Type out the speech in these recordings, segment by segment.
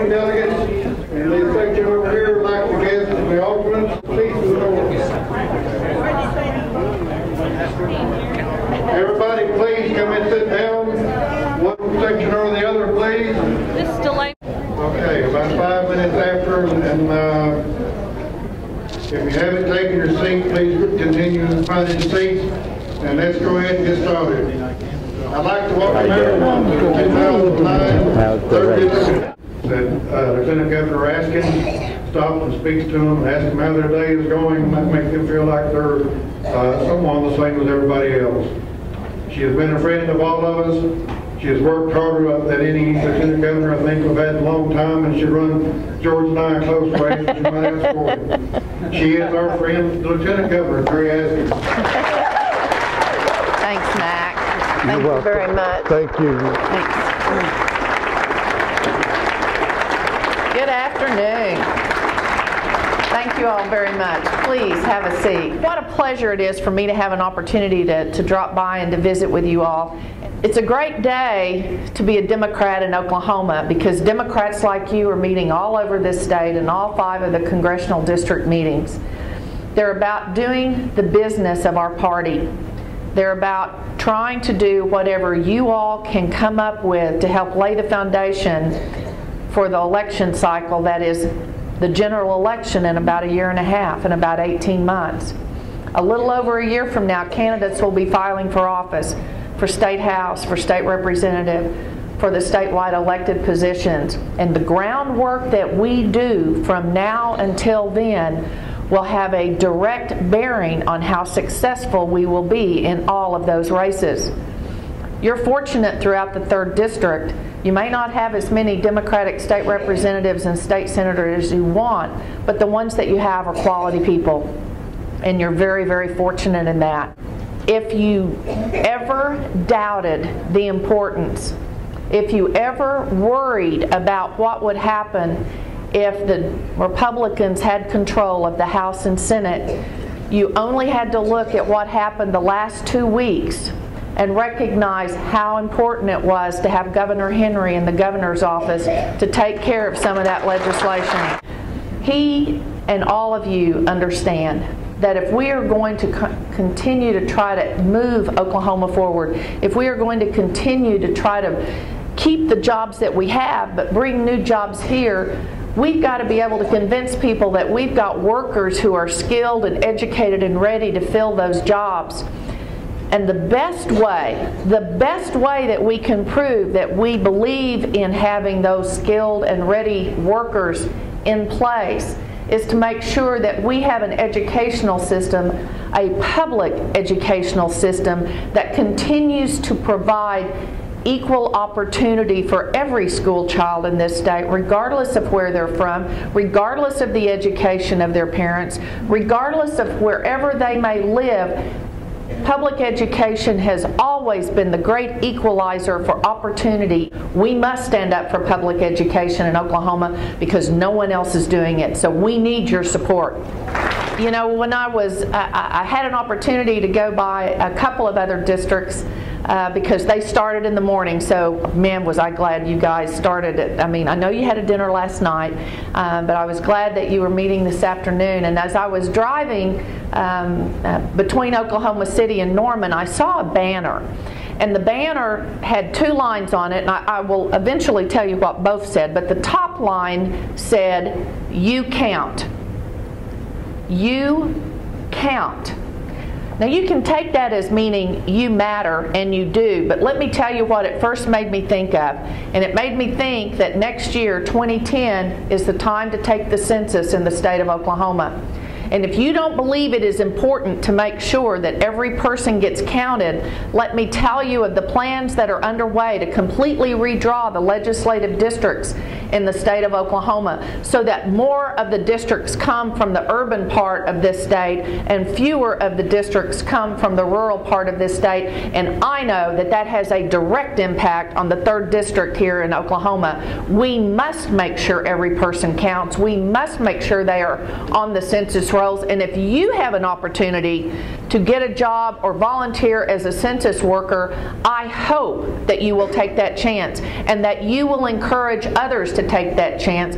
voting delegates in the section over here would like to guest the alternates, please to the door. Everybody, please come and sit down. One section or the other, please. This delay. Okay, about 5 minutes after, and if you haven't taken your seat, please continue finding seats, and let's go ahead and get started. I'd like to welcome everyone to the 2009 third district. Lieutenant Governor Askins stops and speaks to them and asks them how their day is going, and make them feel like they're someone the same as everybody else. She has been a friend of all of us. She has worked harder than any lieutenant governor I think we've had in a long time, and she run George and I a close race, as you might ask for it. She is our friend, the Lieutenant Governor, Jari Askins. Thanks, Mac. Thank you very much. Thank you. Thanks. Good afternoon. Thank you all very much. Please have a seat. What a pleasure it is for me to have an opportunity to drop by and to visit with you all. It's a great day to be a Democrat in Oklahoma because Democrats like you are meeting all over this state in all 5 of the congressional district meetings. They're about doing the business of our party. They're about trying to do whatever you all can come up with to help lay the foundation for the election cycle that is the general election in about 1.5 years, in about 18 months. A little over a year from now, candidates will be filing for office, for state house, for state representative, for the statewide elected positions. And the groundwork that we do from now until then will have a direct bearing on how successful we will be in all of those races. You're fortunate throughout the 3rd District. You may not have as many Democratic state representatives and state senators as you want, but the ones that you have are quality people. And you're very, very fortunate in that. If you ever doubted the importance, if you ever worried about what would happen if the Republicans had control of the House and Senate, you only had to look at what happened the last 2 weeks and recognize how important it was to have Governor Henry in the governor's office to take care of some of that legislation. He and all of you understand that if we are going to continue to try to move Oklahoma forward, if we are going to continue to try to keep the jobs that we have but bring new jobs here, we've got to be able to convince people that we've got workers who are skilled and educated and ready to fill those jobs. And the best way that we can prove that we believe in having those skilled and ready workers in place is to make sure that we have an educational system, a public educational system that continues to provide equal opportunity for every school child in this state, regardless of where they're from, regardless of the education of their parents, regardless of wherever they may live. Public education has always been the great equalizer for opportunity. We must stand up for public education in Oklahoma because no one else is doing it. So we need your support. You know, when I had an opportunity to go by a couple of other districts because they started in the morning. So, man, was I glad you guys started it. I mean, I know you had a dinner last night, but I was glad that you were meeting this afternoon. And as I was driving between Oklahoma City and Norman, I saw a banner. And the banner had 2 lines on it, and I will eventually tell you what both said. But the top line said, "You count." You count. Now you can take that as meaning you matter, and you do, but let me tell you what it first made me think of. And it made me think that next year, 2010, is the time to take the census in the state of Oklahoma. And if you don't believe it is important to make sure that every person gets counted, let me tell you of the plans that are underway to completely redraw the legislative districts in the state of Oklahoma so that more of the districts come from the urban part of this state and fewer of the districts come from the rural part of this state. And I know that that has a direct impact on the 3rd District here in Oklahoma. We must make sure every person counts. We must make sure they are on the census rolls. And if you have an opportunity to get a job or volunteer as a census worker, I hope that you will take that chance and that you will encourage others to to take that chance.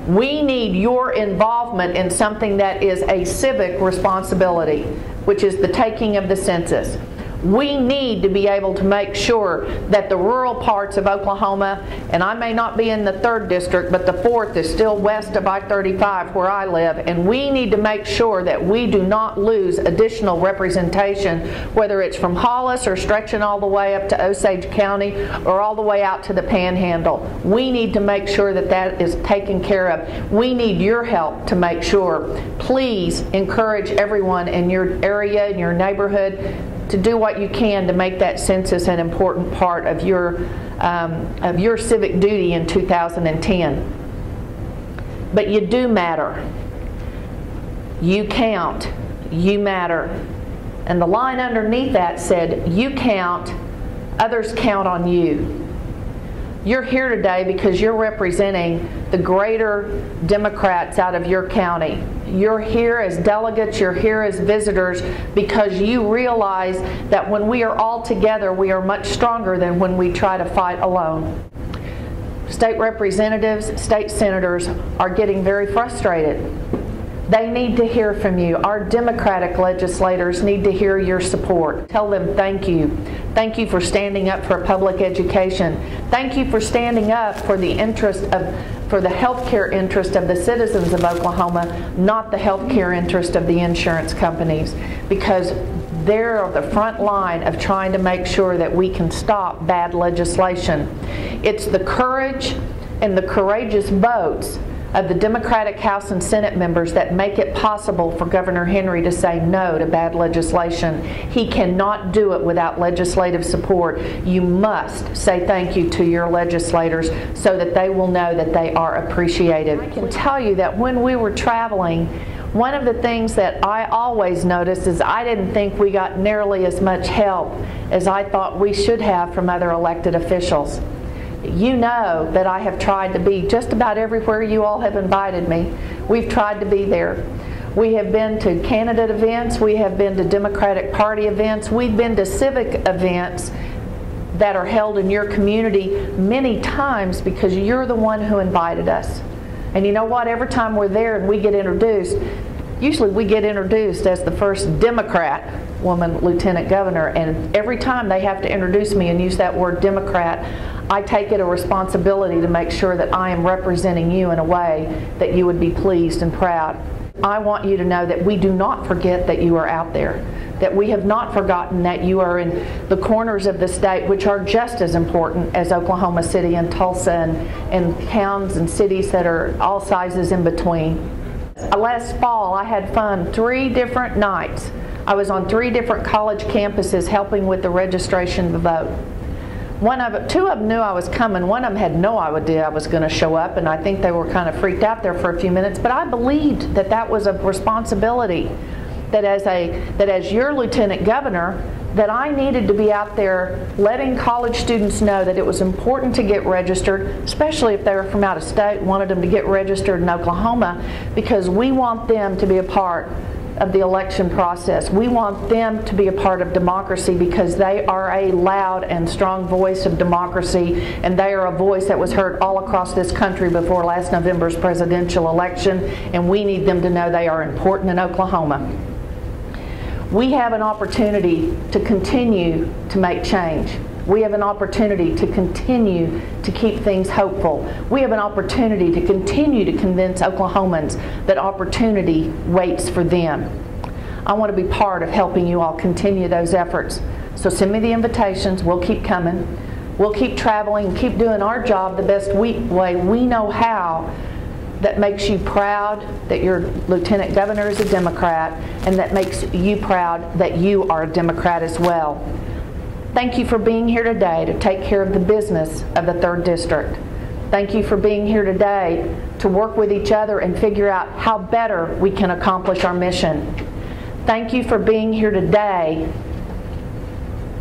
We need your involvement in something that is a civic responsibility, which is the taking of the census. We need to be able to make sure that the rural parts of Oklahoma, and I may not be in the 3rd district, but the 4th is still west of I-35 where I live, and we need to make sure that we do not lose additional representation, whether it's from Hollis or stretching all the way up to Osage County or all the way out to the Panhandle. We need to make sure that that is taken care of. We need your help to make sure. Please encourage everyone in your area, in your neighborhood, to do what you can to make that census an important part of your civic duty in 2010. But you do matter. You count. You matter. And the line underneath that said, you count, others count on you. You're here today because you're representing the greater Democrats out of your county. You're here as delegates, you're here as visitors because you realize that when we are all together, we are much stronger than when we try to fight alone. State representatives, state senators are getting very frustrated. They need to hear from you. Our Democratic legislators need to hear your support. Tell them thank you. Thank you for standing up for public education. Thank you for standing up for the health care interest of the citizens of Oklahoma, not the health care interest of the insurance companies, because they're on the front line of trying to make sure that we can stop bad legislation. It's the courage and the courageous votes of the Democratic House and Senate members that make it possible for Governor Henry to say no to bad legislation. He cannot do it without legislative support. You must say thank you to your legislators so that they will know that they are appreciated. I can tell you that when we were traveling, one of the things that I always noticed is I didn't think we got nearly as much help as I thought we should have from other elected officials. You know that I have tried to be just about everywhere you all have invited me. We've tried to be there. We have been to candidate events, we have been to Democratic Party events, we've been to civic events that are held in your community many times because you're the one who invited us. And you know what? Every time we're there and we get introduced, usually we get introduced as the first Democrat woman lieutenant governor, and every time they have to introduce me and use that word Democrat, I take it a responsibility to make sure that I am representing you in a way that you would be pleased and proud. I want you to know that we do not forget that you are out there, that we have not forgotten that you are in the corners of the state, which are just as important as Oklahoma City and Tulsa and towns and cities that are all sizes in between. Last fall, I had fun 3 different nights. I was on 3 different college campuses helping with the registration to vote. 2 of them knew I was coming. One of them had no idea I was going to show up, and I think they were kind of freaked out there for a few minutes. But I believed that that was a responsibility, that as your lieutenant governor, that I needed to be out there letting college students know that it was important to get registered, especially if they were from out of state, wanted them to get registered in Oklahoma, because we want them to be a part of the election process. We want them to be a part of democracy because they are a loud and strong voice of democracy, and they are a voice that was heard all across this country before last November's presidential election, and we need them to know they are important in Oklahoma. We have an opportunity to continue to make change. We have an opportunity to continue to keep things hopeful. We have an opportunity to continue to convince Oklahomans that opportunity waits for them. I want to be part of helping you all continue those efforts. So send me the invitations. We'll keep coming. We'll keep traveling, keep doing our job the best way we know how, that makes you proud that your lieutenant governor is a Democrat, and that makes you proud that you are a Democrat as well. Thank you for being here today to take care of the business of the 3rd District. Thank you for being here today to work with each other and figure out how better we can accomplish our mission. Thank you for being here today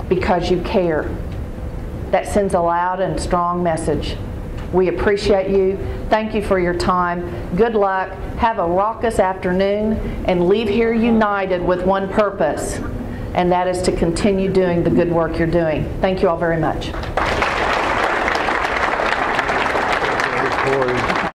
because you care. That sends a loud and strong message. We appreciate you. Thank you for your time. Good luck. Have a raucous afternoon and leave here united with one purpose, and that is to continue doing the good work you're doing. Thank you all very much.